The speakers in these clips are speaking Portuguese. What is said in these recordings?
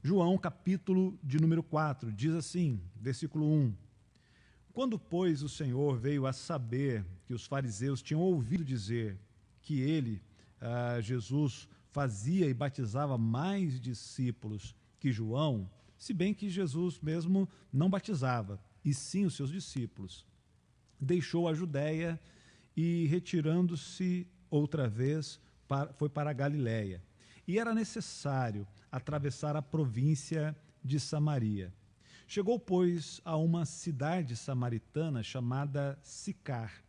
João, capítulo de número 4, diz assim, versículo 1. Quando, pois, o Senhor veio a saber que os fariseus tinham ouvido dizer que ele, Jesus, fazia e batizava mais discípulos que João, se bem que Jesus mesmo não batizava, e sim os seus discípulos, deixou a Judéia e, retirando-se outra vez, foi para a Galiléia. E era necessário atravessar a província de Samaria. Chegou, pois, a uma cidade samaritana chamada Sicar,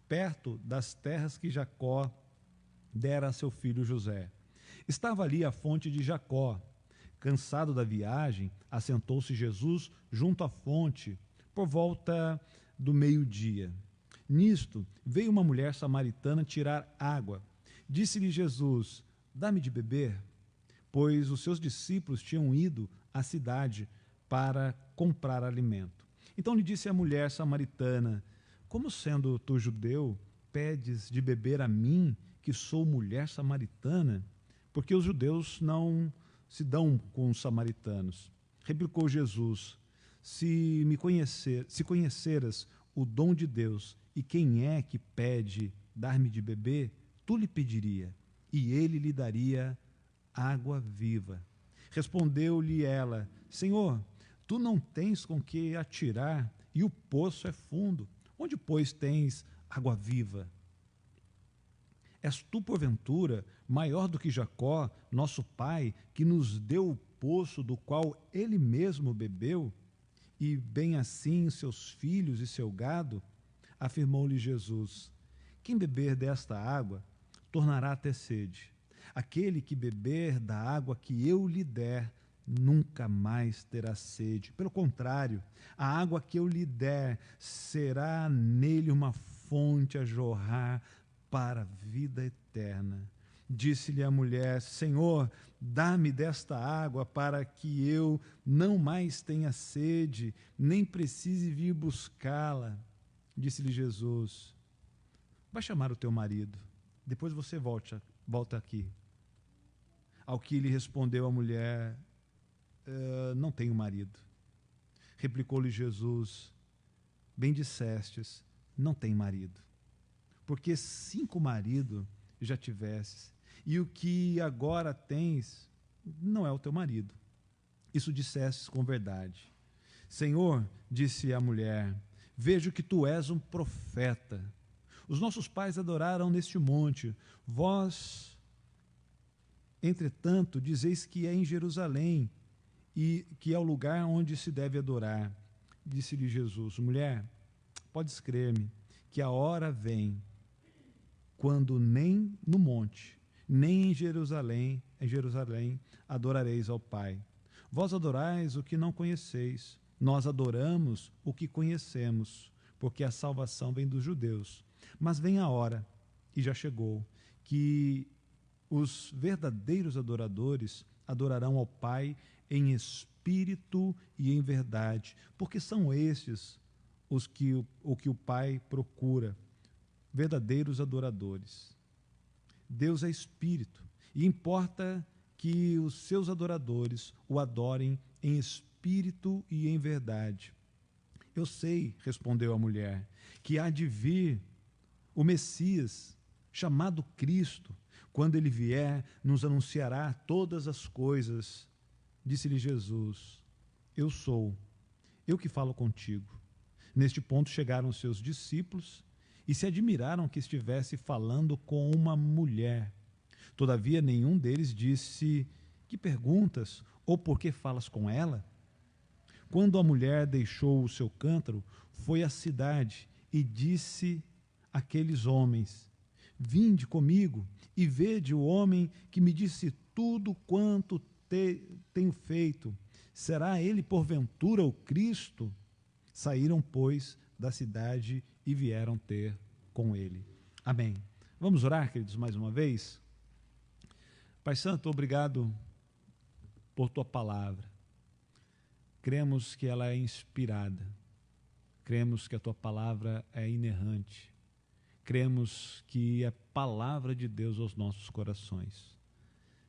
perto das terras que Jacó dera a seu filho José. Estava ali a fonte de Jacó. Cansado da viagem, assentou-se Jesus junto à fonte, por volta do meio-dia. Nisto, veio uma mulher samaritana tirar água. Disse-lhe Jesus: dá-me de beber, pois os seus discípulos tinham ido à cidade para comprar alimento. Então lhe disse a mulher samaritana: como sendo tu judeu, pedes de beber a mim, que sou mulher samaritana? Porque os judeus não se dão com os samaritanos. Replicou Jesus: se conheceras o dom de Deus e quem é que pede dar-me de beber, tu lhe pediria, e ele lhe daria água viva. Respondeu-lhe ela: Senhor, tu não tens com que atirar, e o poço é fundo. Onde, pois, tens água viva? És tu, porventura, maior do que Jacó, nosso pai, que nos deu o poço do qual ele mesmo bebeu, e bem assim seus filhos e seu gado? Afirmou-lhe Jesus: quem beber desta água tornará a ter sede. Aquele que beber da água que eu lhe der nunca mais terá sede. Pelo contrário, a água que eu lhe der será nele uma fonte a jorrar para a vida eterna. Disse-lhe a mulher: Senhor, dá-me desta água para que eu não mais tenha sede, nem precise vir buscá-la. Disse-lhe Jesus: vai chamar o teu marido, depois você volta aqui. Ao que lhe respondeu a mulher: não tenho marido. Replicou-lhe Jesus: bem dissestes, não tem marido. Porque 5 maridos já tivesses, e o que agora tens não é o teu marido. Isso dissestes com verdade. Senhor, disse a mulher, vejo que tu és um profeta. Os nossos pais adoraram neste monte. Vós, entretanto, dizeis que é em Jerusalém, e que é o lugar onde se deve adorar. Disse-lhe Jesus: mulher, podes crer-me, que a hora vem, quando nem no monte, nem em Jerusalém adorareis ao Pai. Vós adorais o que não conheceis, nós adoramos o que conhecemos, porque a salvação vem dos judeus. Mas vem a hora, e já chegou, que os verdadeiros adoradores adorarão ao Pai em espírito e em verdade, porque são estes o que o Pai procura, verdadeiros adoradores. Deus é espírito, e importa que os seus adoradores o adorem em espírito e em verdade. Eu sei, respondeu a mulher, que há de vir o Messias, chamado Cristo. Quando ele vier, nos anunciará todas as coisas. Disse-lhe Jesus: eu sou, eu que falo contigo. Neste ponto chegaram os seus discípulos e se admiraram que estivesse falando com uma mulher. Todavia nenhum deles disse: que perguntas, ou por que falas com ela? Quando a mulher deixou o seu cântaro, foi à cidade e disse àqueles homens: vinde comigo e vede o homem que me disse tudo quanto tenho feito. Será ele porventura o Cristo? Saíram, pois, da cidade e vieram ter com ele. Amém. Vamos orar, queridos, mais uma vez? Pai Santo, obrigado por tua palavra. Cremos que ela é inspirada. Cremos que a tua palavra é inerrante. Cremos que é palavra de Deus aos nossos corações.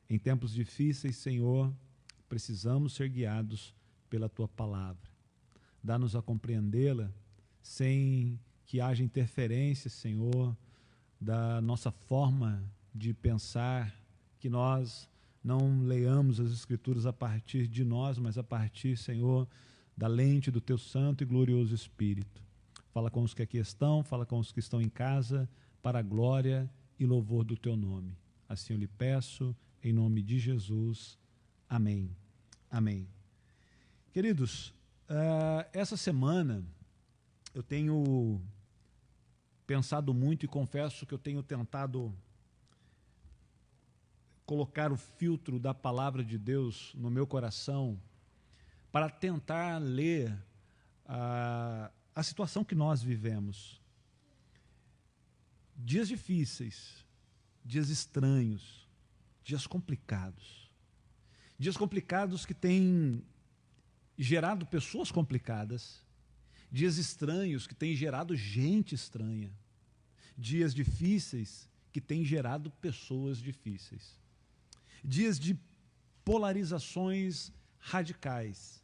Em tempos difíceis, Senhor, precisamos ser guiados pela tua palavra. Dá-nos a compreendê-la sem que haja interferência, Senhor, da nossa forma de pensar, que nós não leiamos as Escrituras a partir de nós, mas a partir, Senhor, da lente do teu santo e glorioso Espírito. Fala com os que aqui estão, fala com os que estão em casa, para a glória e louvor do teu nome. Assim eu lhe peço, em nome de Jesus. Amém. Amém. Queridos, essa semana eu tenho pensado muito e confesso que eu tenho tentado colocar o filtro da palavra de Deus no meu coração para tentar ler a situação que nós vivemos. Dias difíceis, dias estranhos, dias complicados. Dias complicados que têm gerado pessoas complicadas, dias estranhos que têm gerado gente estranha, dias difíceis que têm gerado pessoas difíceis, dias de polarizações radicais,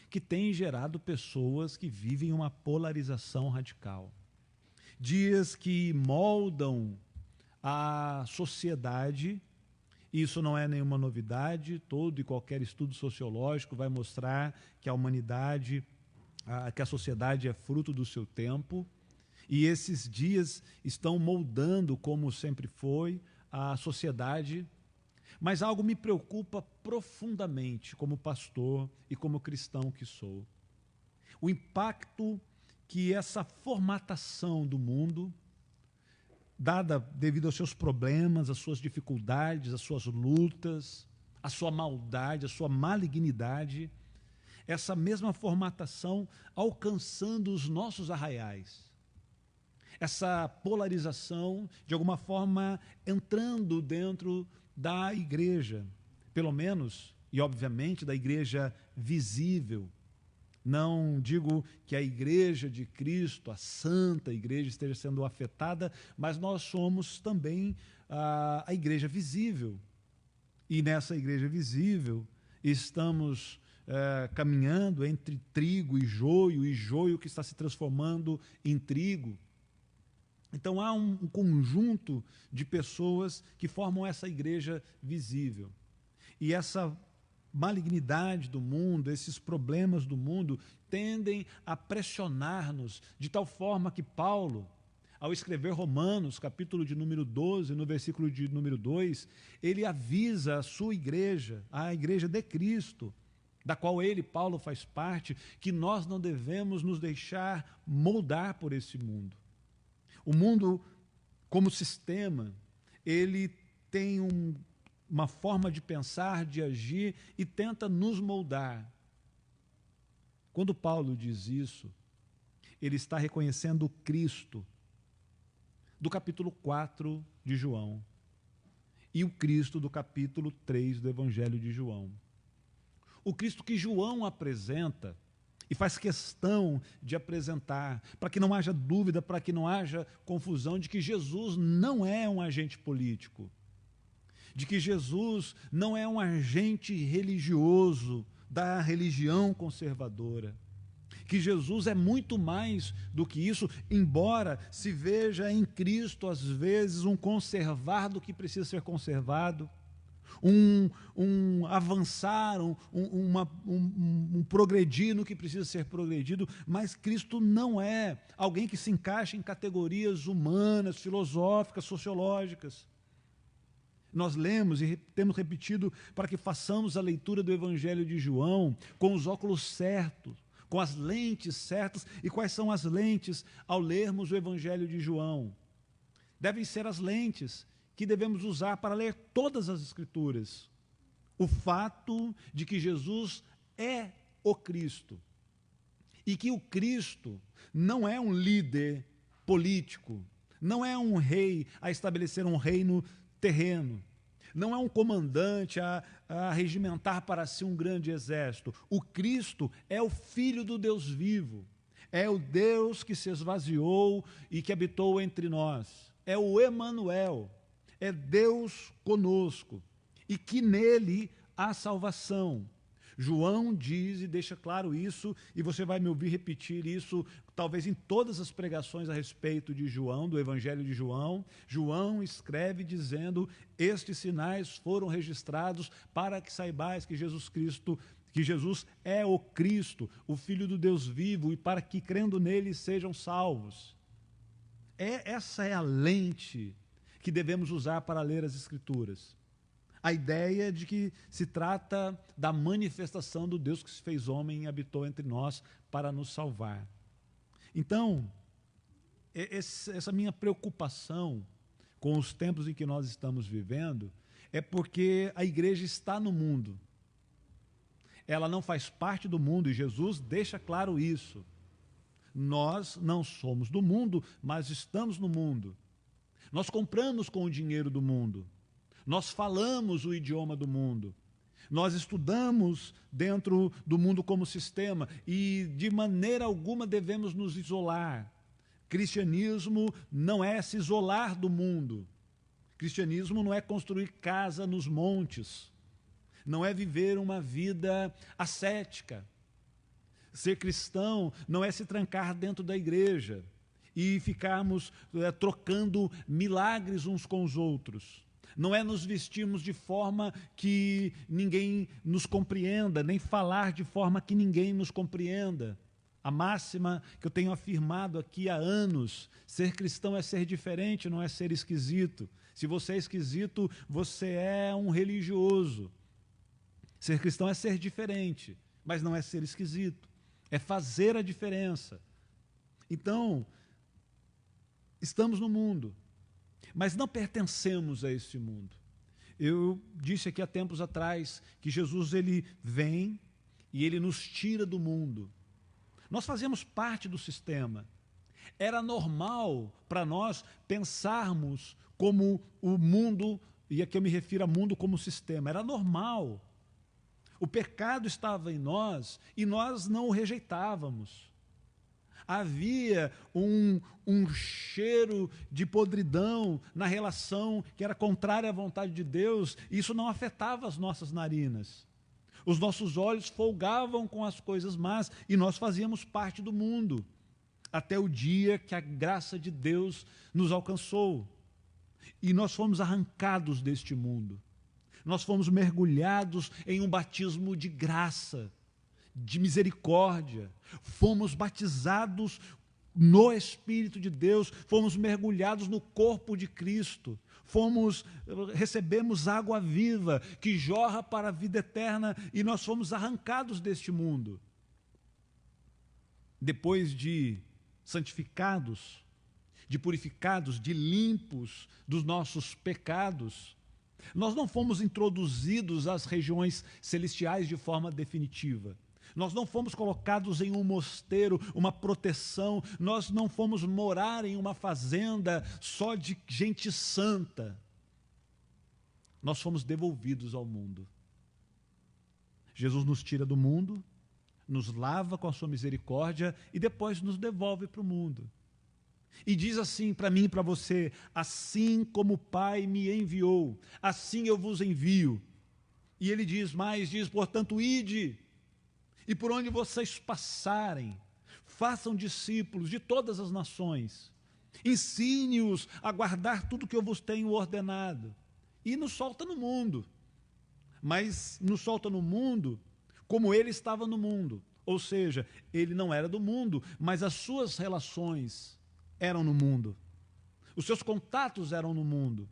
que têm gerado pessoas que vivem uma polarização radical, dias que moldam a sociedade. Isso não é nenhuma novidade, todo e qualquer estudo sociológico vai mostrar que a humanidade, que a sociedade é fruto do seu tempo, e esses dias estão moldando, como sempre foi, a sociedade. Mas algo me preocupa profundamente como pastor e como cristão que sou. O impacto que essa formatação do mundo, dada devido aos seus problemas, às suas dificuldades, às suas lutas, à sua maldade, à sua malignidade, essa mesma formatação alcançando os nossos arraiais. Essa polarização, de alguma forma, entrando dentro da igreja, pelo menos, e obviamente, da igreja visível. Não digo que a igreja de Cristo, a santa igreja, esteja sendo afetada, mas nós somos também a igreja visível. E nessa igreja visível estamos caminhando entre trigo e joio que está se transformando em trigo. Então há um conjunto de pessoas que formam essa igreja visível. E essa malignidade do mundo, esses problemas do mundo, tendem a pressionar-nos, de tal forma que Paulo, ao escrever Romanos, capítulo de número 12, no versículo de número 2, ele avisa a sua igreja, a igreja de Cristo, da qual ele, Paulo, faz parte, que nós não devemos nos deixar moldar por esse mundo. O mundo, como sistema, ele tem uma forma de pensar, de agir e tenta nos moldar. Quando Paulo diz isso, ele está reconhecendo o Cristo do capítulo 4 de João e o Cristo do capítulo 3 do Evangelho de João. O Cristo que João apresenta e faz questão de apresentar, para que não haja dúvida, para que não haja confusão, de que Jesus não é um agente político, de que Jesus não é um agente religioso da religião conservadora, que Jesus é muito mais do que isso, embora se veja em Cristo, às vezes, um conservar do que precisa ser conservado, um avançar, um progredir no que precisa ser progredido, mas Cristo não é alguém que se encaixa em categorias humanas, filosóficas, sociológicas. Nós lemos e temos repetido para que façamos a leitura do Evangelho de João com os óculos certos, com as lentes certas. E quais são as lentes ao lermos o Evangelho de João? Devem ser as lentes que devemos usar para ler todas as Escrituras. O fato de que Jesus é o Cristo e que o Cristo não é um líder político, não é um rei a estabelecer um reino terreno, não é um comandante a regimentar para si um grande exército. O Cristo é o Filho do Deus vivo, é o Deus que se esvaziou e que habitou entre nós, é o Emanuel, é Deus conosco, e que nele há salvação. João diz e deixa claro isso, e você vai me ouvir repetir isso, talvez em todas as pregações a respeito de João, do Evangelho de João. João escreve dizendo: estes sinais foram registrados para que saibais que Jesus é o Cristo, o Filho do Deus vivo, e para que, crendo nele, sejam salvos. Essa é a lente que devemos usar para ler as Escrituras. A ideia de que se trata da manifestação do Deus que se fez homem e habitou entre nós para nos salvar. Então, essa minha preocupação com os tempos em que nós estamos vivendo é porque a igreja está no mundo. Ela não faz parte do mundo, e Jesus deixa claro isso. Nós não somos do mundo, mas estamos no mundo. Nós compramos com o dinheiro do mundo. Nós falamos o idioma do mundo. Nós estudamos dentro do mundo como sistema e de maneira alguma devemos nos isolar. Cristianismo não é se isolar do mundo. Cristianismo não é construir casa nos montes. Não é viver uma vida ascética. Ser cristão não é se trancar dentro da igreja e ficarmos trocando milagres uns com os outros. Não é nos vestirmos de forma que ninguém nos compreenda, nem falar de forma que ninguém nos compreenda. A máxima que eu tenho afirmado aqui há anos: ser cristão é ser diferente, não é ser esquisito. Se você é esquisito, você é um religioso. Ser cristão é ser diferente, mas não é ser esquisito. É fazer a diferença. Então, estamos no mundo, mas não pertencemos a esse mundo. Eu disse aqui há tempos atrás que Jesus ele vem e ele nos tira do mundo. Nós fazemos parte do sistema. Era normal para nós pensarmos como o mundo, e aqui eu me refiro a mundo como sistema, era normal. O pecado estava em nós e nós não o rejeitávamos. Havia um cheiro de podridão na relação que era contrária à vontade de Deus, e isso não afetava as nossas narinas. Os nossos olhos folgavam com as coisas más e nós fazíamos parte do mundo, até o dia que a graça de Deus nos alcançou. E nós fomos arrancados deste mundo. Nós fomos mergulhados em um batismo de graça, de misericórdia, fomos batizados no Espírito de Deus, fomos mergulhados no corpo de Cristo, recebemos água viva que jorra para a vida eterna e nós fomos arrancados deste mundo. Depois de santificados, de purificados, de limpos dos nossos pecados, nós não fomos introduzidos às regiões celestiais de forma definitiva. Nós não fomos colocados em um mosteiro, uma proteção, nós não fomos morar em uma fazenda só de gente santa. Nós fomos devolvidos ao mundo. Jesus nos tira do mundo, nos lava com a sua misericórdia e depois nos devolve para o mundo. E diz assim para mim e para você: assim como o Pai me enviou, assim eu vos envio. E ele diz mais, portanto, ide, e por onde vocês passarem, façam discípulos de todas as nações, ensine-os a guardar tudo que eu vos tenho ordenado, e nos solta no mundo, mas nos solta no mundo como ele estava no mundo, ou seja, ele não era do mundo, mas as suas relações eram no mundo, os seus contatos eram no mundo.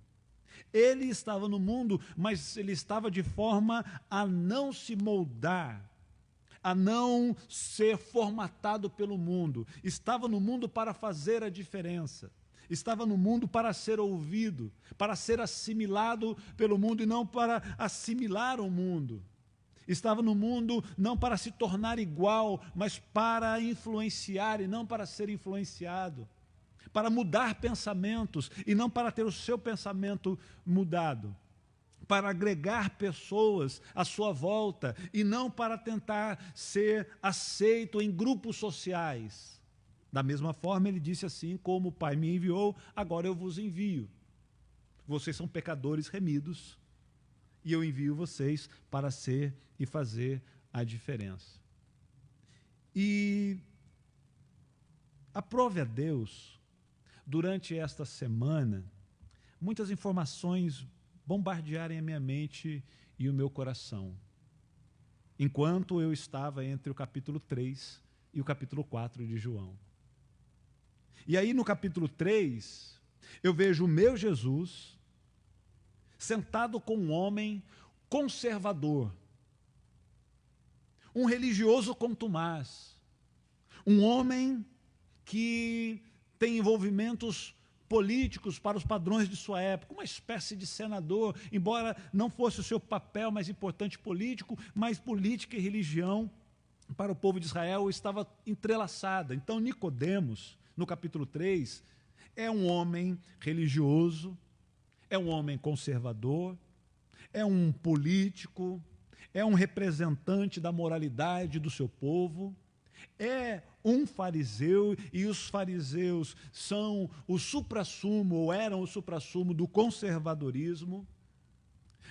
Ele estava no mundo, mas ele estava de forma a não se moldar, a não ser formatado pelo mundo. Estava no mundo para fazer a diferença. Estava no mundo para ser ouvido, para ser assimilado pelo mundo e não para assimilar o mundo. Estava no mundo não para se tornar igual, mas para influenciar e não para ser influenciado. Para mudar pensamentos e não para ter o seu pensamento mudado. Para agregar pessoas à sua volta e não para tentar ser aceito em grupos sociais. Da mesma forma, ele disse assim: como o Pai me enviou, agora eu vos envio. Vocês são pecadores remidos e eu envio vocês para ser e fazer a diferença. E aprove a Deus, durante esta semana, muitas informações bombardearem a minha mente e o meu coração, enquanto eu estava entre o capítulo 3 e o capítulo 4 de João. E aí no capítulo 3, eu vejo o meu Jesus sentado com um homem conservador, um religioso contumaz, um homem que tem envolvimentos políticos para os padrões de sua época, uma espécie de senador, embora não fosse o seu papel mais importante político, mas política e religião para o povo de Israel estava entrelaçada. Então Nicodemos, no capítulo 3, é um homem religioso, é um homem conservador, é um político, é um representante da moralidade do seu povo, é um fariseu, e os fariseus são o suprassumo, ou eram o suprassumo do conservadorismo.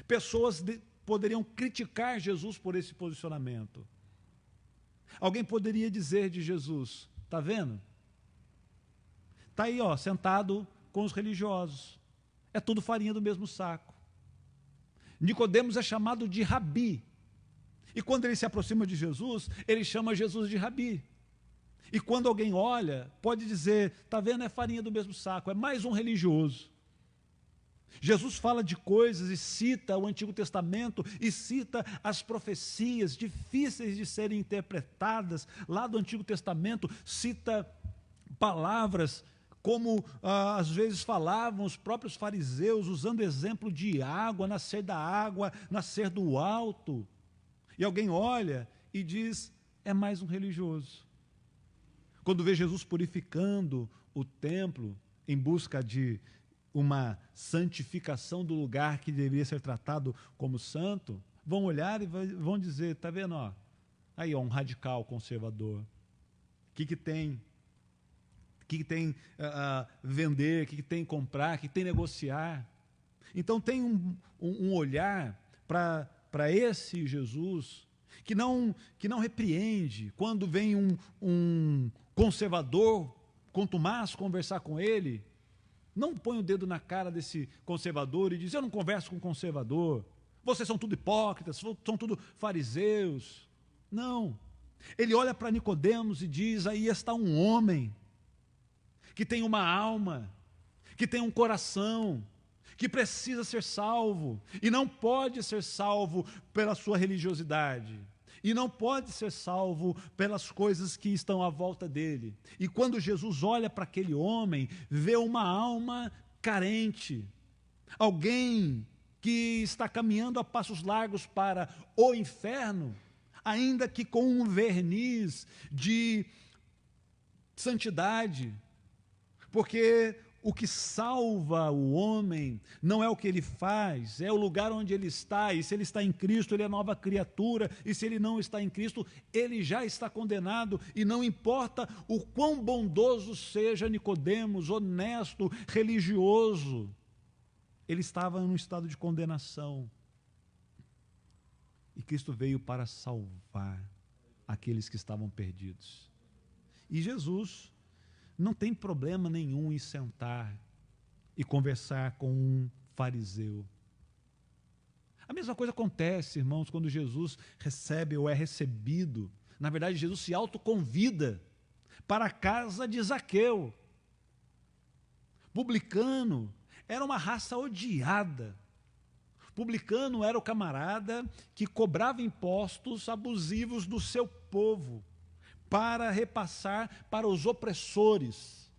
Pessoas poderiam criticar Jesus por esse posicionamento. Alguém poderia dizer de Jesus, está vendo? Está aí, ó, sentado com os religiosos. É tudo farinha do mesmo saco. Nicodemos é chamado de rabi. E quando ele se aproxima de Jesus, ele chama Jesus de rabi. E quando alguém olha, pode dizer, está vendo, é farinha do mesmo saco, é mais um religioso. Jesus fala de coisas e cita o Antigo Testamento e cita as profecias difíceis de serem interpretadas lá do Antigo Testamento, cita palavras como às vezes falavam os próprios fariseus, usando exemplo de água, nascer do alto. E alguém olha e diz, é mais um religioso. Quando vê Jesus purificando o templo em busca de uma santificação do lugar que deveria ser tratado como santo, vão olhar e vão dizer, está vendo? Ó, aí, ó, um radical conservador. O que tem? O que tem vender? O que tem comprar? O que tem negociar? Então tem um olhar para esse Jesus que não repreende. Quando vem um conservador contumaz conversar com ele, não põe o dedo na cara desse conservador e diz, eu não converso com conservador, vocês são tudo hipócritas, são tudo fariseus. Não. Ele olha para Nicodemos e diz, aí está um homem que tem uma alma, que tem um coração, que precisa ser salvo, e não pode ser salvo pela sua religiosidade, e não pode ser salvo pelas coisas que estão à volta dele. E quando Jesus olha para aquele homem, vê uma alma carente, alguém que está caminhando a passos largos para o inferno, ainda que com um verniz de santidade, porque o que salva o homem não é o que ele faz, é o lugar onde ele está, e se ele está em Cristo, ele é nova criatura, e se ele não está em Cristo, ele já está condenado, e não importa o quão bondoso seja Nicodemos, honesto, religioso, ele estava num estado de condenação, e Cristo veio para salvar aqueles que estavam perdidos. E Jesus não tem problema nenhum em sentar e conversar com um fariseu. A mesma coisa acontece, irmãos, quando Jesus recebe ou é recebido. Na verdade, Jesus se autoconvida para a casa de Zaqueu. Publicano era uma raça odiada. Publicano era o camarada que cobrava impostos abusivos do seu povo, para repassar para os opressores.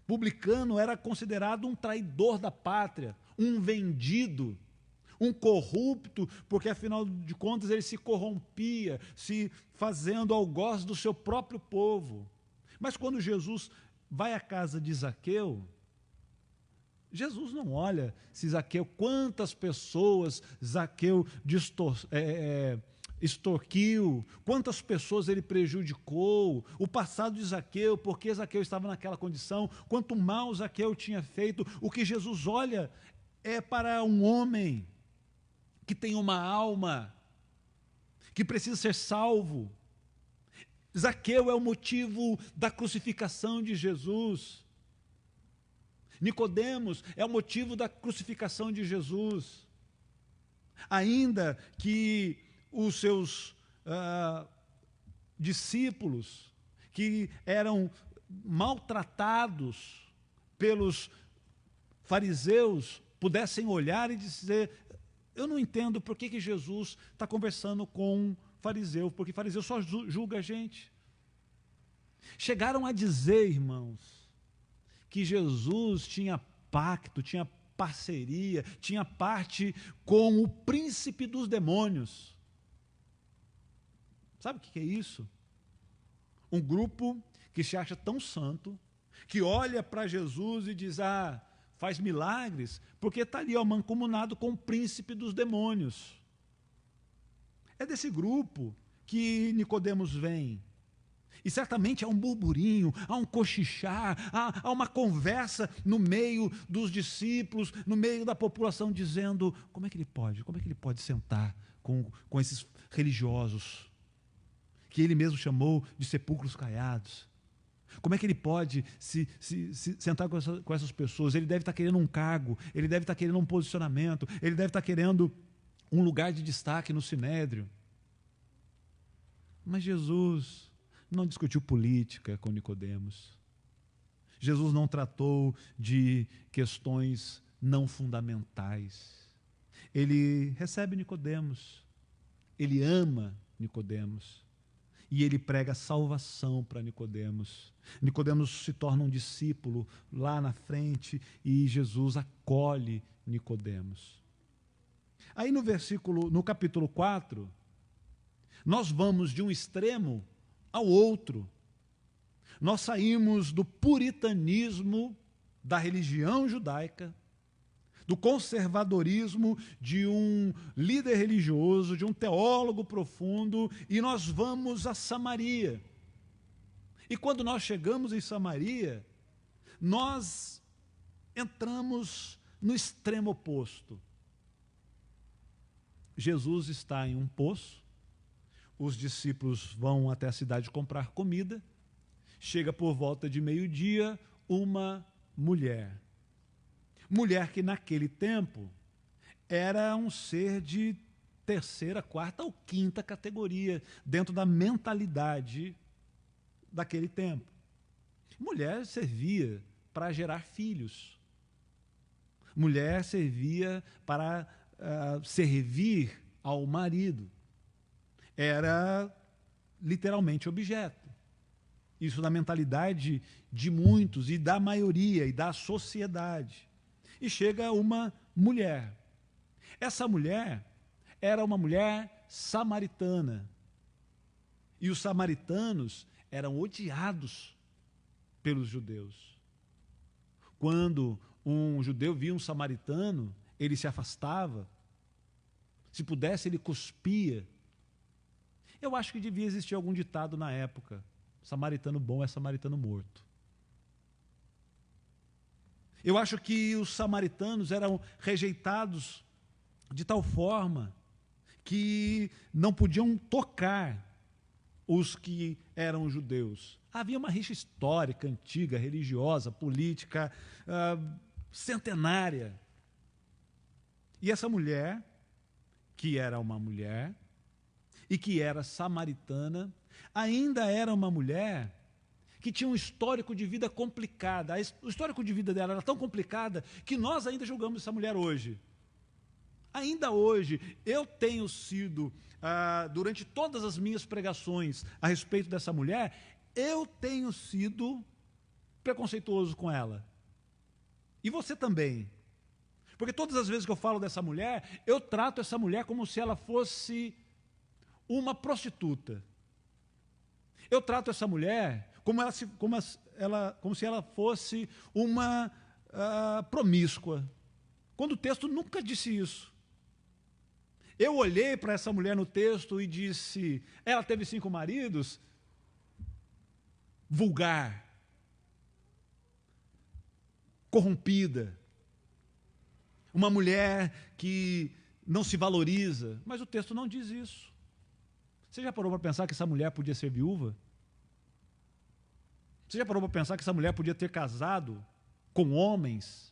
Publicano era considerado um traidor da pátria, um vendido, um corrupto, porque afinal de contas ele se corrompia, se fazendo algoz do seu próprio povo. Mas quando Jesus vai à casa de Zaqueu, Jesus não olha se Zaqueu, quantas pessoas Zaqueu extorquiu, quantas pessoas ele prejudicou, o passado de Zaqueu, porque Zaqueu estava naquela condição, quanto mal Zaqueu tinha feito. O que Jesus olha é para um homem que tem uma alma, que precisa ser salvo. Zaqueu é o motivo da crucificação de Jesus. Nicodemos é o motivo da crucificação de Jesus. Ainda que os seus discípulos, que eram maltratados pelos fariseus, pudessem olhar e dizer: eu não entendo por que Jesus está conversando com um fariseu, porque fariseu só julga a gente. Chegaram a dizer, irmãos, que Jesus tinha pacto, tinha parceria, tinha parte com o príncipe dos demônios. Sabe o que é isso? Um grupo que se acha tão santo, que olha para Jesus e diz: faz milagres, porque está ali mancomunado com o príncipe dos demônios. É desse grupo que Nicodemos vem. E certamente há um burburinho, há um cochichar, há uma conversa no meio dos discípulos, no meio da população, dizendo: como é que ele pode sentar com esses religiosos, que ele mesmo chamou de sepulcros caiados? Como é que ele pode se sentar com essas pessoas? Ele deve estar querendo um cargo, ele deve estar querendo um posicionamento, ele deve estar querendo um lugar de destaque no sinédrio. Mas Jesus não discutiu política com Nicodemos. Jesus não tratou de questões não fundamentais. Ele recebe Nicodemos, ele ama Nicodemos, e ele prega salvação para Nicodemos. Nicodemos se torna um discípulo lá na frente e Jesus acolhe Nicodemos. Aí no capítulo 4, nós vamos de um extremo ao outro. Nós saímos do puritanismo da religião judaica, do conservadorismo de um líder religioso, de um teólogo profundo, e nós vamos a Samaria. E quando nós chegamos em Samaria, nós entramos no extremo oposto. Jesus está em um poço, os discípulos vão até a cidade comprar comida, chega por volta de meio-dia uma mulher que naquele tempo era um ser de terceira, quarta ou quinta categoria, dentro da mentalidade daquele tempo. Mulher servia para gerar filhos. Mulher servia para servir ao marido. Era literalmente objeto. Isso na mentalidade de muitos e da maioria e da sociedade. E chega uma mulher. Essa mulher era uma mulher samaritana. E os samaritanos eram odiados pelos judeus. Quando um judeu via um samaritano, ele se afastava. Se pudesse, ele cuspia. Eu acho que devia existir algum ditado na época: samaritano bom é samaritano morto. Eu acho que os samaritanos eram rejeitados de tal forma que não podiam tocar os que eram judeus. Havia uma rixa histórica, antiga, religiosa, política, centenária. E essa mulher, que era uma mulher e que era samaritana, ainda era uma mulher que tinha um histórico de vida complicado. O histórico de vida dela era tão complicado que nós ainda julgamos essa mulher hoje. Ainda hoje, eu tenho sido, durante todas as minhas pregações a respeito dessa mulher, eu tenho sido preconceituoso com ela. E você também. Porque todas as vezes que eu falo dessa mulher, eu trato essa mulher como se ela fosse uma prostituta. Eu trato essa mulher como se ela fosse uma promíscua, quando o texto nunca disse isso. Eu olhei para essa mulher no texto e disse: ela teve 5 maridos? Vulgar, corrompida, uma mulher que não se valoriza. Mas o texto não diz isso. Você já parou para pensar que essa mulher podia ser viúva? Você já parou para pensar que essa mulher podia ter casado com homens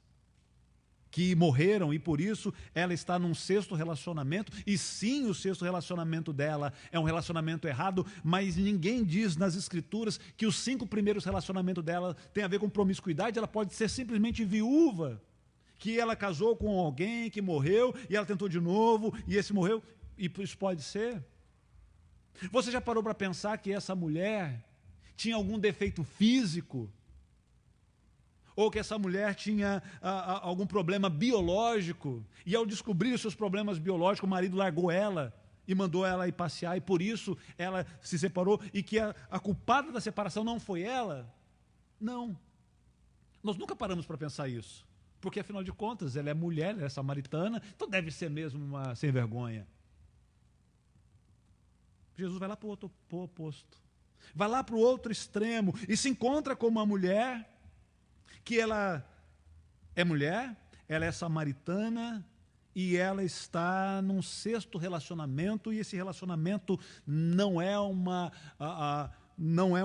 que morreram e por isso ela está num sexto relacionamento? E sim, o sexto relacionamento dela é um relacionamento errado, mas ninguém diz nas escrituras que os 5 primeiros relacionamentos dela têm a ver com promiscuidade. Ela pode ser simplesmente viúva, que ela casou com alguém que morreu e ela tentou de novo e esse morreu, e isso pode ser. Você já parou para pensar que essa mulher tinha algum defeito físico? Ou que essa mulher tinha algum problema biológico, e ao descobrir os seus problemas biológicos, o marido largou ela e mandou ela ir passear, e por isso ela se separou, e que a culpada da separação não foi ela? Não. Nós nunca paramos para pensar isso, porque afinal de contas ela é mulher, ela é samaritana, então deve ser mesmo uma sem vergonha. Jesus vai lá para o oposto, vai lá para o outro extremo, e se encontra com uma mulher que ela é mulher, ela é samaritana, e ela está num sexto relacionamento, e esse relacionamento não é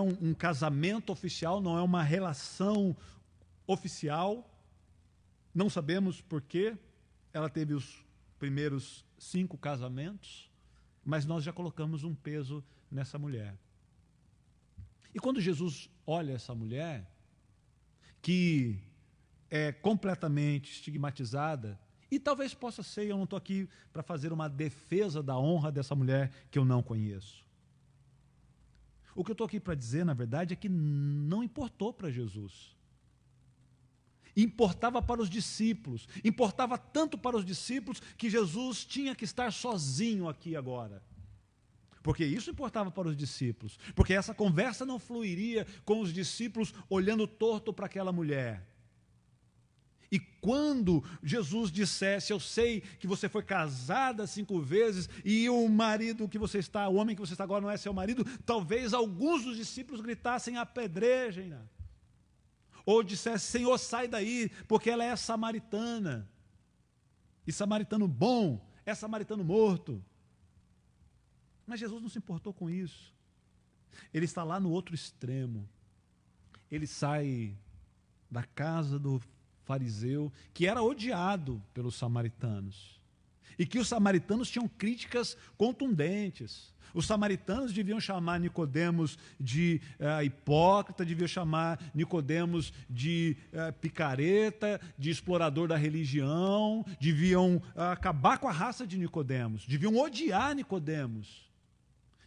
um casamento oficial, não é uma relação oficial. Não sabemos por quê ela teve os primeiros 5 casamentos, mas nós já colocamos um peso nessa mulher. E quando Jesus olha essa mulher, que é completamente estigmatizada, e talvez possa ser, eu não estou aqui para fazer uma defesa da honra dessa mulher que eu não conheço. O que eu estou aqui para dizer, na verdade, é que não importou para Jesus. Importava para os discípulos, importava tanto para os discípulos que Jesus tinha que estar sozinho aqui agora. Porque isso importava para os discípulos, porque essa conversa não fluiria com os discípulos olhando torto para aquela mulher. E quando Jesus dissesse, eu sei que você foi casada 5 vezes e o marido que você está, o homem que você está agora não é seu marido, talvez alguns dos discípulos gritassem, apedrejem-na. Ou dissesse, Senhor, sai daí, porque ela é samaritana. E samaritano bom é samaritano morto. Mas Jesus não se importou com isso. Ele está lá no outro extremo. Ele sai da casa do fariseu, que era odiado pelos samaritanos, e que os samaritanos tinham críticas contundentes. Os samaritanos deviam chamar Nicodemos de hipócrita, deviam chamar Nicodemos de picareta, de explorador da religião, deviam acabar com a raça de Nicodemos, deviam odiar Nicodemos.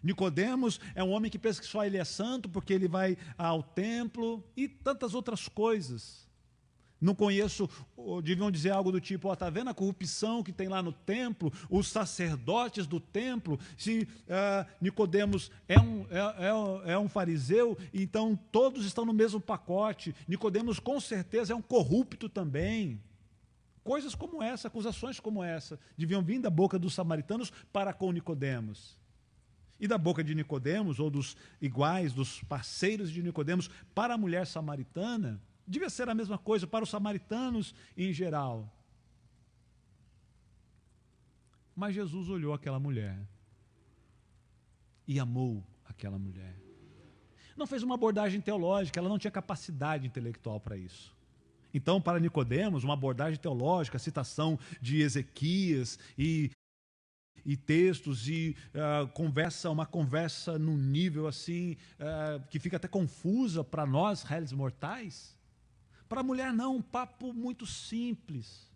Nicodemos é um homem que pensa que só ele é santo porque ele vai ao templo e tantas outras coisas. Não conheço, deviam dizer algo do tipo, está vendo a corrupção que tem lá no templo, os sacerdotes do templo, se Nicodemos é um fariseu, então todos estão no mesmo pacote, Nicodemos com certeza é um corrupto também. Coisas como essa, acusações como essa, deviam vir da boca dos samaritanos para com Nicodemos. E da boca de Nicodemos, ou dos iguais, dos parceiros de Nicodemos, para a mulher samaritana, devia ser a mesma coisa para os samaritanos em geral. Mas Jesus olhou aquela mulher e amou aquela mulher. Não fez uma abordagem teológica, ela não tinha capacidade intelectual para isso. Então, para Nicodemos, uma abordagem teológica, citação de Ezequias e textos e uma conversa num nível assim, que fica até confusa para nós, réis mortais. Para a mulher não, um papo muito simples.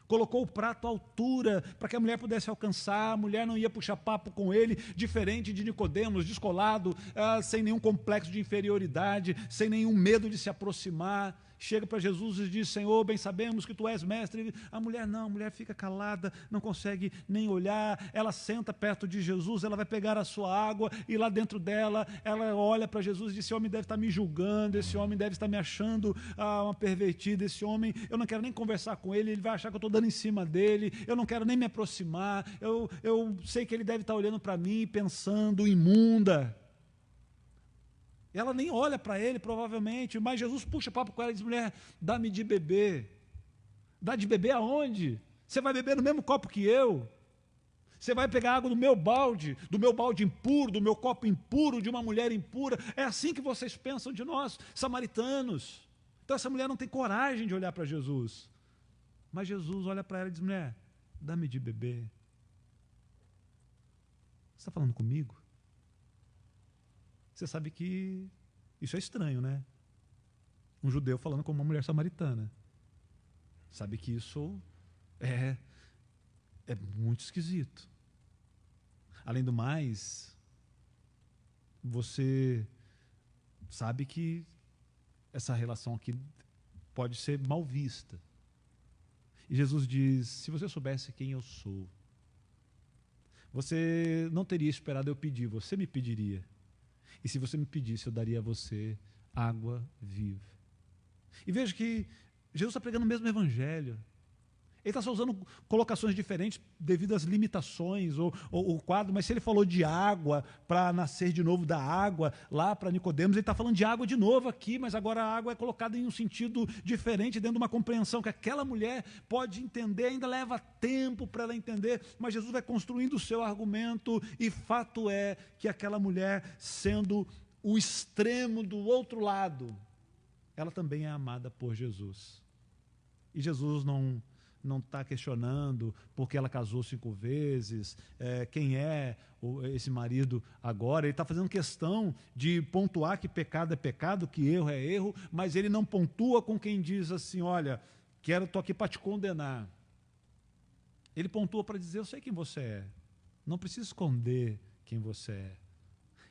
Colocou o prato à altura para que a mulher pudesse alcançar, a mulher não ia puxar papo com ele, diferente de Nicodemos, descolado, sem nenhum complexo de inferioridade, sem nenhum medo de se aproximar. Chega para Jesus e diz, Senhor, bem sabemos que Tu és mestre. A mulher não, a mulher fica calada, não consegue nem olhar, ela senta perto de Jesus, ela vai pegar a sua água e lá dentro dela, ela olha para Jesus e diz, esse homem deve estar me julgando, esse homem deve estar me achando uma pervertida, esse homem, eu não quero nem conversar com ele, ele vai achar que eu estou dando em cima dele, eu não quero nem me aproximar, eu sei que ele deve estar olhando para mim pensando, imunda. Ela nem olha para ele, provavelmente, mas Jesus puxa papo com ela e diz, mulher, dá-me de beber. Dá de beber aonde? Você vai beber no mesmo copo que eu? Você vai pegar água do meu balde impuro, do meu copo impuro, de uma mulher impura? É assim que vocês pensam de nós, samaritanos. Então essa mulher não tem coragem de olhar para Jesus. Mas Jesus olha para ela e diz: mulher, dá-me de beber. Você está falando comigo? Você sabe que isso é estranho, né? Um judeu falando com uma mulher samaritana. Sabe que isso é muito esquisito. Além do mais, você sabe que essa relação aqui pode ser mal vista. E Jesus diz: se você soubesse quem eu sou, você não teria esperado eu pedir, você me pediria. E se você me pedisse, eu daria a você água viva. E veja que Jesus está pregando o mesmo evangelho. Ele está só usando colocações diferentes devido às limitações ou o quadro, mas se ele falou de água para nascer de novo da água lá para Nicodemos, ele está falando de água de novo aqui, mas agora a água é colocada em um sentido diferente, dentro de uma compreensão que aquela mulher pode entender, ainda leva tempo para ela entender, mas Jesus vai construindo o seu argumento, e fato é que aquela mulher, sendo o extremo do outro lado, ela também é amada por Jesus. E Jesus não está questionando porque ela casou 5 vezes, quem é esse marido agora. Ele está fazendo questão de pontuar que pecado é pecado, que erro é erro, mas ele não pontua com quem diz assim: olha, estou aqui para te condenar. Ele pontua para dizer: eu sei quem você é, não precisa esconder quem você é,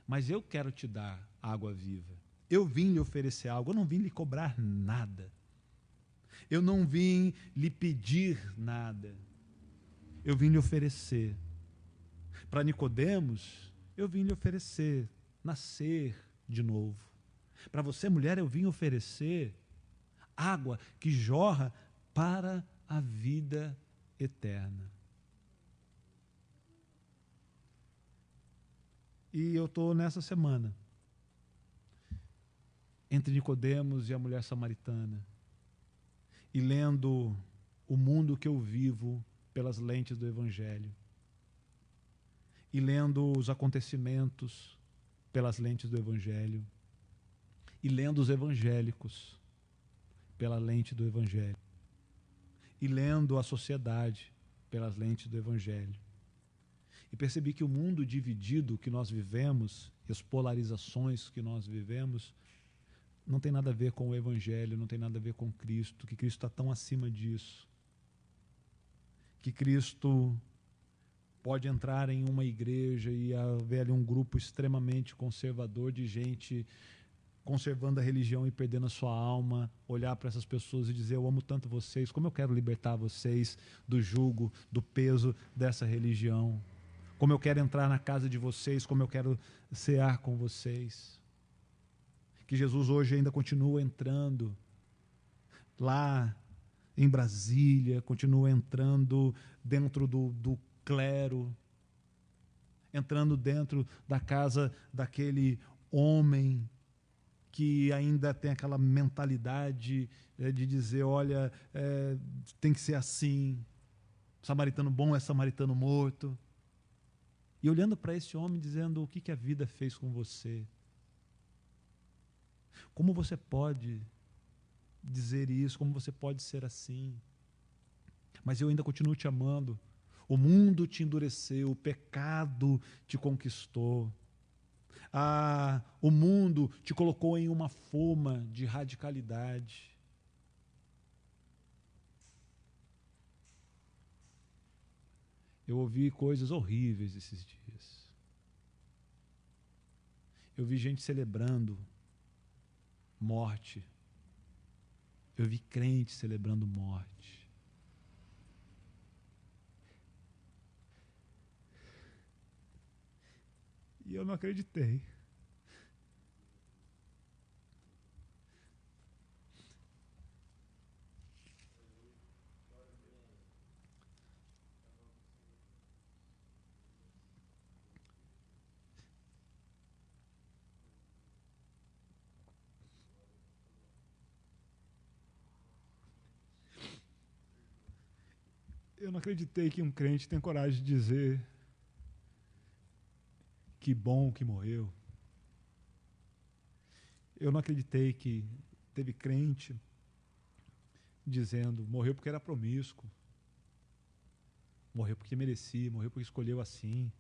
mas eu quero te dar água viva. Eu vim lhe oferecer algo, eu não vim lhe cobrar nada. Eu não vim lhe pedir nada, eu vim lhe oferecer. Para Nicodemos, eu vim lhe oferecer nascer de novo. Para você, mulher, eu vim oferecer água que jorra para a vida eterna. E eu estou nessa semana entre Nicodemos e a mulher samaritana, e lendo o mundo que eu vivo pelas lentes do Evangelho, e lendo os acontecimentos pelas lentes do Evangelho, e lendo os evangélicos pela lente do Evangelho, e lendo a sociedade pelas lentes do Evangelho. E percebi que o mundo dividido que nós vivemos, e as polarizações que nós vivemos, não tem nada a ver com o Evangelho, não tem nada a ver com Cristo, que Cristo está tão acima disso. Que Cristo pode entrar em uma igreja e haver ali um grupo extremamente conservador de gente conservando a religião e perdendo a sua alma, olhar para essas pessoas e dizer: eu amo tanto vocês, como eu quero libertar vocês do jugo, do peso dessa religião. Como eu quero entrar na casa de vocês, como eu quero cear com vocês. Que Jesus hoje ainda continua entrando lá em Brasília, continua entrando dentro do clero, entrando dentro da casa daquele homem que ainda tem aquela mentalidade de dizer: olha, tem que ser assim, samaritano bom é samaritano morto. E olhando para esse homem dizendo: o que a vida fez com você? Como você pode dizer isso? Como você pode ser assim? Mas eu ainda continuo te amando. O mundo te endureceu, o pecado te conquistou. O mundo te colocou em uma forma de radicalidade. Eu ouvi coisas horríveis esses dias. Eu vi gente celebrando morte. Eu vi crente celebrando morte. E eu não acreditei. Eu não acreditei que um crente tem coragem de dizer que bom que morreu. Eu não acreditei que teve crente dizendo, morreu porque era promíscuo, morreu porque merecia, morreu porque escolheu assim.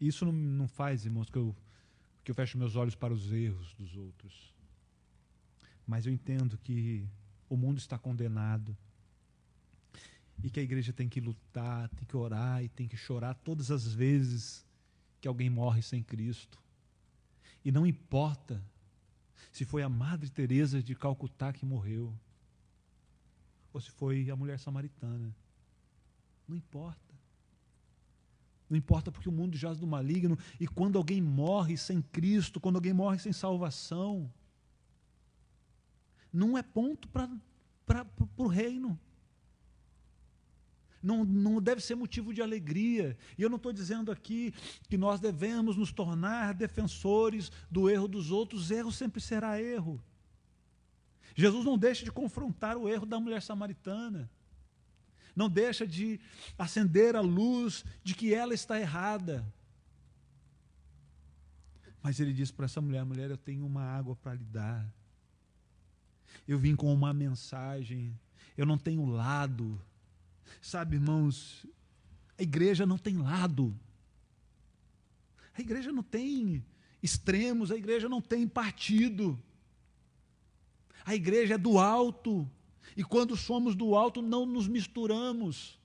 Isso não faz, irmãos, que eu feche meus olhos para os erros dos outros. Mas eu entendo que o mundo está condenado e que a igreja tem que lutar, tem que orar e tem que chorar todas as vezes que alguém morre sem Cristo. E não importa se foi a Madre Teresa de Calcutá que morreu, ou se foi a mulher samaritana. Não importa. Não importa, porque o mundo jaz do maligno, e quando alguém morre sem Cristo, quando alguém morre sem salvação, não é ponto para o reino. Não deve ser motivo de alegria. E eu não estou dizendo aqui que nós devemos nos tornar defensores do erro dos outros. Erro sempre será erro. Jesus não deixa de confrontar o erro da mulher samaritana. Não deixa de acender a luz de que ela está errada. Mas ele diz para essa mulher, mulher, eu tenho uma água para lhe dar. Eu vim com uma mensagem. Eu não tenho lado. Sabe, irmãos, a igreja não tem lado. A igreja não tem extremos, a igreja não tem partido. A igreja é do alto. E quando somos do alto, não nos misturamos.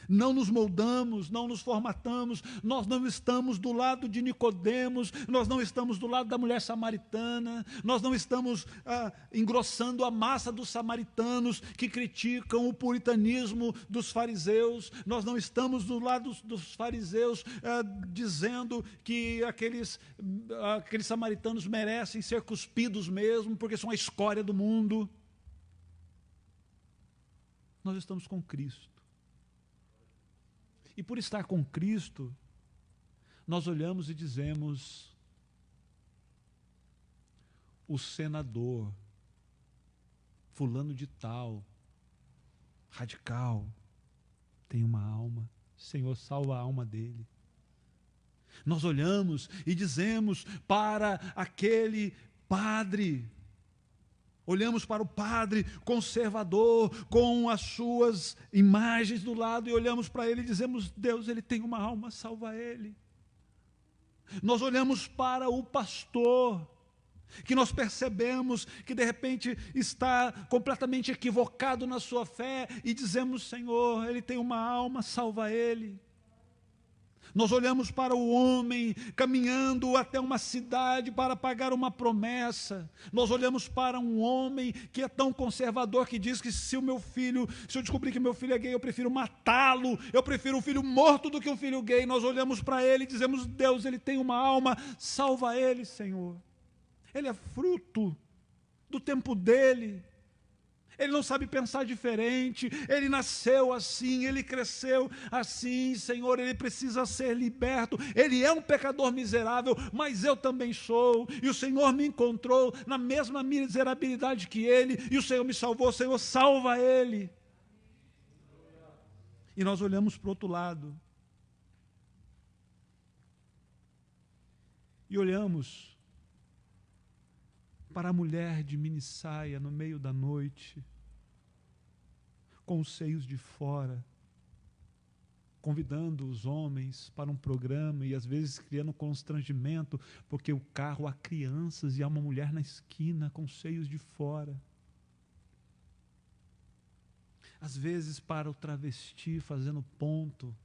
Não nos moldamos, não nos formatamos, nós não estamos do lado de Nicodemos, nós não estamos do lado da mulher samaritana, nós não estamos engrossando a massa dos samaritanos que criticam o puritanismo dos fariseus, nós não estamos do lado dos fariseus dizendo que aqueles samaritanos merecem ser cuspidos mesmo, porque são a escória do mundo. Nós estamos com Cristo. E por estar com Cristo, nós olhamos e dizemos, o senador, fulano de tal, radical, tem uma alma, Senhor, salva a alma dele. Nós olhamos e dizemos para aquele padre, olhamos para o padre conservador, com as suas imagens do lado, e olhamos para ele e dizemos, Deus, ele tem uma alma, salva ele. Nós olhamos para o pastor, que nós percebemos que de repente está completamente equivocado na sua fé, e dizemos, Senhor, ele tem uma alma, salva ele. Nós olhamos para o homem caminhando até uma cidade para pagar uma promessa. Nós olhamos para um homem que é tão conservador que diz que se eu descobrir que meu filho é gay, eu prefiro matá-lo, eu prefiro um filho morto do que um filho gay. Nós olhamos para ele e dizemos, Deus, ele tem uma alma, salva ele, Senhor. Ele é fruto do tempo dele. Ele não sabe pensar diferente, ele nasceu assim, ele cresceu assim, Senhor, ele precisa ser liberto, ele é um pecador miserável, mas eu também sou, e o Senhor me encontrou na mesma miserabilidade que ele, e o Senhor me salvou, Senhor, salva ele. E nós olhamos para o outro lado, e olhamos para a mulher de minissaia no meio da noite, com os seios de fora, convidando os homens para um programa e às vezes criando constrangimento, porque o carro há crianças e há uma mulher na esquina com os seios de fora. Às vezes para o travesti fazendo ponto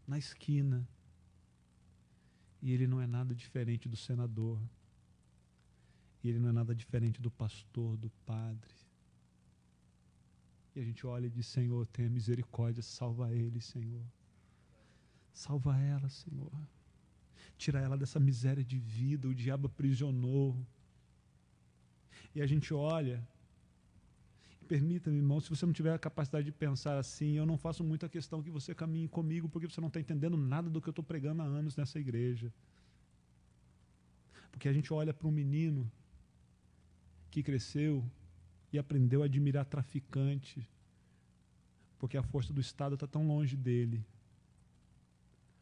na esquina. E ele não é nada diferente do senador. E ele não é nada diferente do pastor, do padre. E a gente olha e diz, Senhor, tenha misericórdia, salva ele, Senhor. Salva ela, Senhor. Tira ela dessa miséria de vida, o diabo aprisionou. E a gente olha, permita-me, irmão, se você não tiver a capacidade de pensar assim, eu não faço muita questão que você caminhe comigo, porque você não está entendendo nada do que eu estou pregando há anos nessa igreja. Porque a gente olha para um menino que cresceu e aprendeu a admirar traficante, Porque a força do Estado está tão longe dele.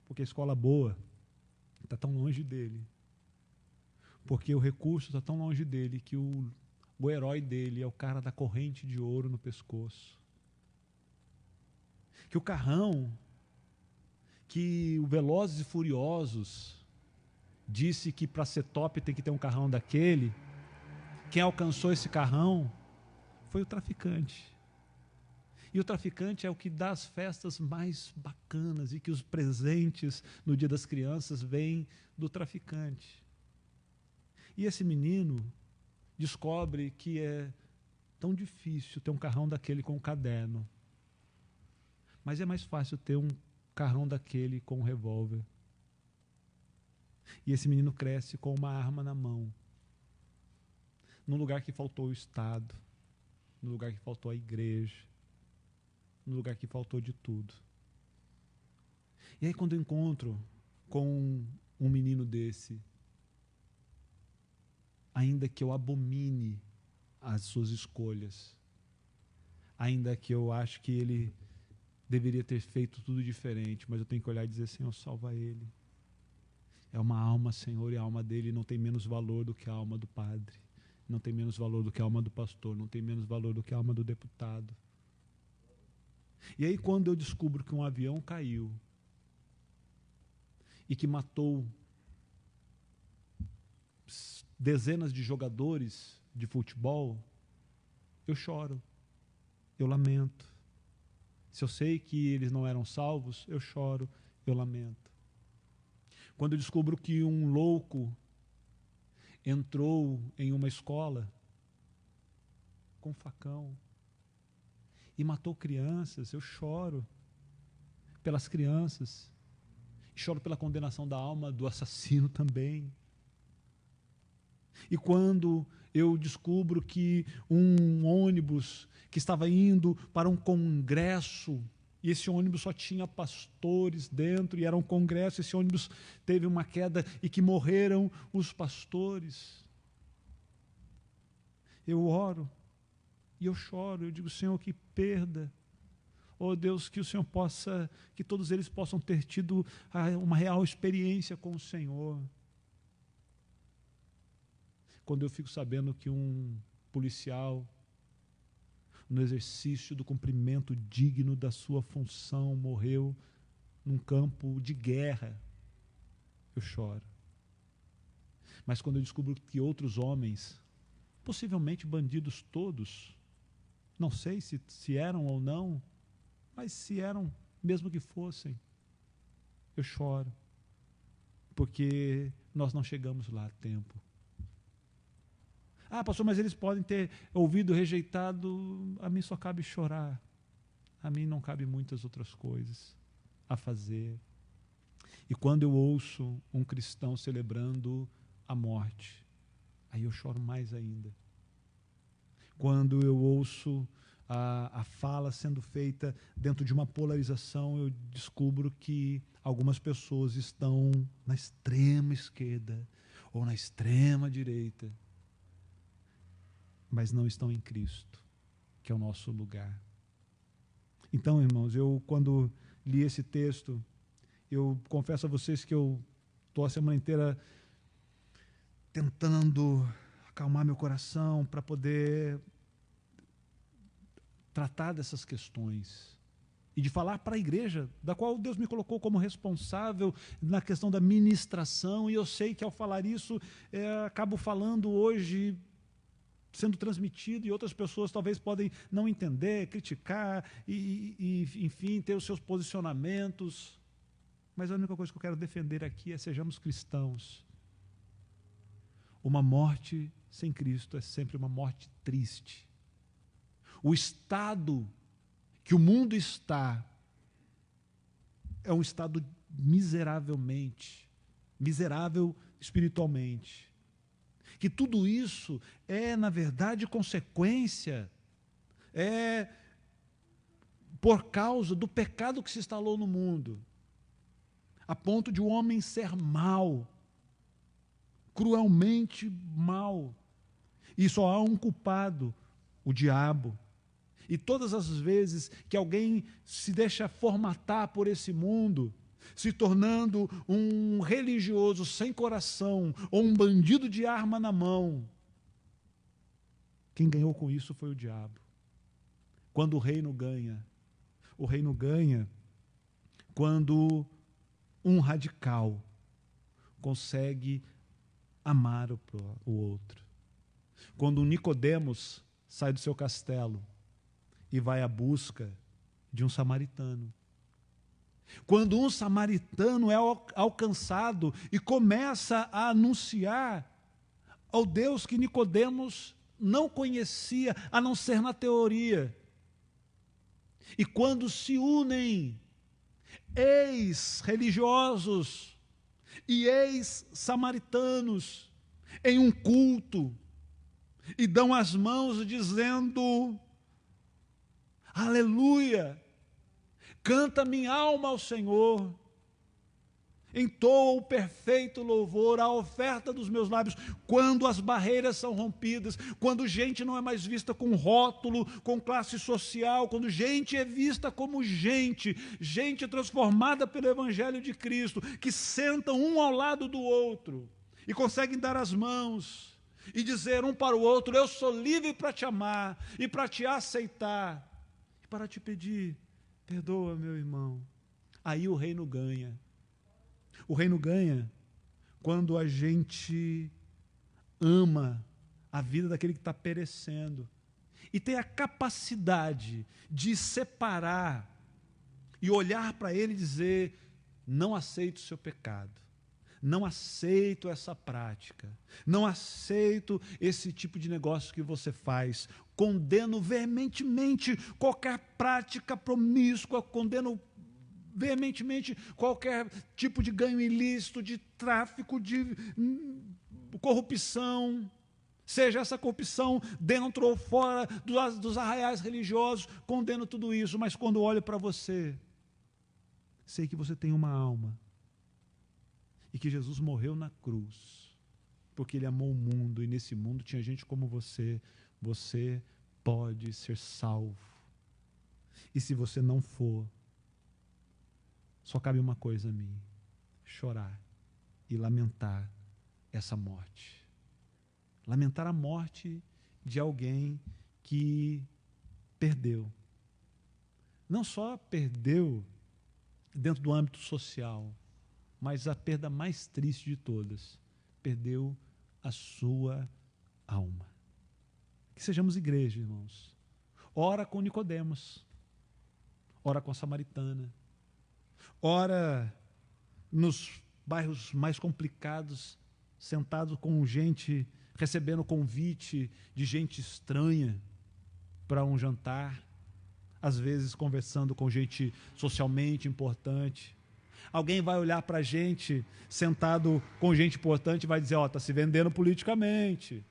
Porque a escola boa está tão longe dele. Porque o recurso está tão longe dele que o herói dele é o cara da corrente de ouro no pescoço. Que o carrão, que o Velozes e Furiosos disse que para ser top tem que ter um carrão daquele, quem alcançou esse carrão foi o traficante. E o traficante é o que dá as festas mais bacanas e que os presentes no Dia das Crianças vêm do traficante. E esse menino descobre que é tão difícil ter um carrão daquele com um caderno. Mas é mais fácil ter um carrão daquele com um revólver. E esse menino cresce com uma arma na mão. Num lugar que faltou o Estado, no lugar que faltou a igreja, no lugar que faltou de tudo. E aí quando eu encontro com um menino desse, ainda que eu abomine as suas escolhas, ainda que eu acho que ele deveria ter feito tudo diferente, mas eu tenho que olhar e dizer, Senhor, salva ele. É uma alma, Senhor, e a alma dele não tem menos valor do que a alma do padre, não tem menos valor do que a alma do pastor, não tem menos valor do que a alma do deputado. E aí quando eu descubro que um avião caiu e que matou dezenas de jogadores de futebol, eu choro, eu lamento. Se eu sei que eles não eram salvos, eu choro, eu lamento. Quando eu descubro que um louco entrou em uma escola com um facão e matou crianças, eu choro pelas crianças, choro pela condenação da alma do assassino também. E quando eu descubro que um ônibus que estava indo para um congresso, e esse ônibus só tinha pastores dentro, e era um congresso, esse ônibus teve uma queda e que morreram os pastores. Eu oro e eu choro, eu digo, Senhor, que perda. Oh Deus, que o Senhor possa, que todos eles possam ter tido uma real experiência com o Senhor. Quando eu fico sabendo que um policial, no exercício do cumprimento digno da sua função, morreu num campo de guerra, eu choro. Mas quando eu descubro que outros homens, possivelmente bandidos todos, não sei se eram ou não, mas se eram, mesmo que fossem, eu choro, porque nós não chegamos lá a tempo. Ah, pastor, mas eles podem ter ouvido, rejeitado. A mim só cabe chorar. A mim não cabe muitas outras coisas a fazer. E quando eu ouço um cristão celebrando a morte, aí eu choro mais ainda. Quando eu ouço a fala sendo feita dentro de uma polarização, eu descubro que algumas pessoas estão na extrema esquerda ou na extrema direita, mas não estão em Cristo, que é o nosso lugar. Então, irmãos, eu quando li esse texto, eu confesso a vocês que eu estou a semana inteira tentando acalmar meu coração para poder tratar dessas questões e de falar para a igreja, da qual Deus me colocou como responsável na questão da ministração, e eu sei que ao falar isso, acabo falando hoje sendo transmitido, e outras pessoas talvez podem não entender, criticar, e enfim, ter os seus posicionamentos. Mas a única coisa que eu quero defender aqui é: sejamos cristãos. Uma morte sem Cristo é sempre uma morte triste. O estado que o mundo está é um estado miserável espiritualmente. Que tudo isso é, na verdade, consequência, por causa do pecado que se instalou no mundo, a ponto de o homem ser mau, cruelmente mau, e só há um culpado, o diabo. E todas as vezes que alguém se deixa formatar por esse mundo, se tornando um religioso sem coração ou um bandido de arma na mão, quem ganhou com isso foi o diabo. Quando o reino ganha quando um radical consegue amar o outro. Quando um Nicodemos sai do seu castelo e vai à busca de um samaritano. Quando um samaritano é alcançado e começa a anunciar ao Deus que Nicodemos não conhecia, a não ser na teoria. E quando se unem ex-religiosos e ex-samaritanos em um culto e dão as mãos dizendo: aleluia, canta minha alma ao Senhor, entoa o perfeito louvor, a oferta dos meus lábios. Quando as barreiras são rompidas, quando gente não é mais vista com rótulo, com classe social, quando gente é vista como gente transformada pelo Evangelho de Cristo, que sentam um ao lado do outro e conseguem dar as mãos e dizer um para o outro: eu sou livre para te amar e para te aceitar e para te pedir, perdoa, meu irmão. Aí o reino ganha. O reino ganha quando a gente ama a vida daquele que está perecendo e tem a capacidade de separar e olhar para ele e dizer: não aceito o seu pecado, não aceito essa prática, não aceito esse tipo de negócio que você faz, condeno veementemente qualquer prática promíscua, condeno veementemente qualquer tipo de ganho ilícito, de tráfico, de corrupção, seja essa corrupção dentro ou fora dos arraiais religiosos, condeno tudo isso, mas quando olho para você, sei que você tem uma alma, e que Jesus morreu na cruz, porque Ele amou o mundo, e nesse mundo tinha gente como você pode ser salvo, e se você não for, só cabe uma coisa a mim: chorar e lamentar essa morte. Lamentar a morte de alguém que perdeu. Não só perdeu dentro do âmbito social, mas a perda mais triste de todas: perdeu a sua alma. Que sejamos igreja, irmãos. Ora com Nicodemos, ora com a samaritana, ora nos bairros mais complicados, sentado com gente, recebendo convite de gente estranha para um jantar, às vezes conversando com gente socialmente importante. Alguém vai olhar para a gente, sentado com gente importante, e vai dizer: ó, está se vendendo politicamente.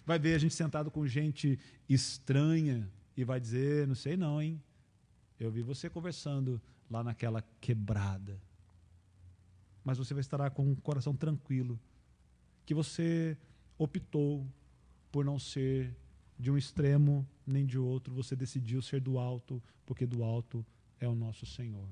Vai ver a gente sentado com gente estranha e vai dizer: não sei não, hein? Eu vi você conversando lá naquela quebrada. Mas você vai estar com um coração tranquilo, que você optou por não ser de um extremo nem de outro, você decidiu ser do alto, porque do alto é o nosso Senhor.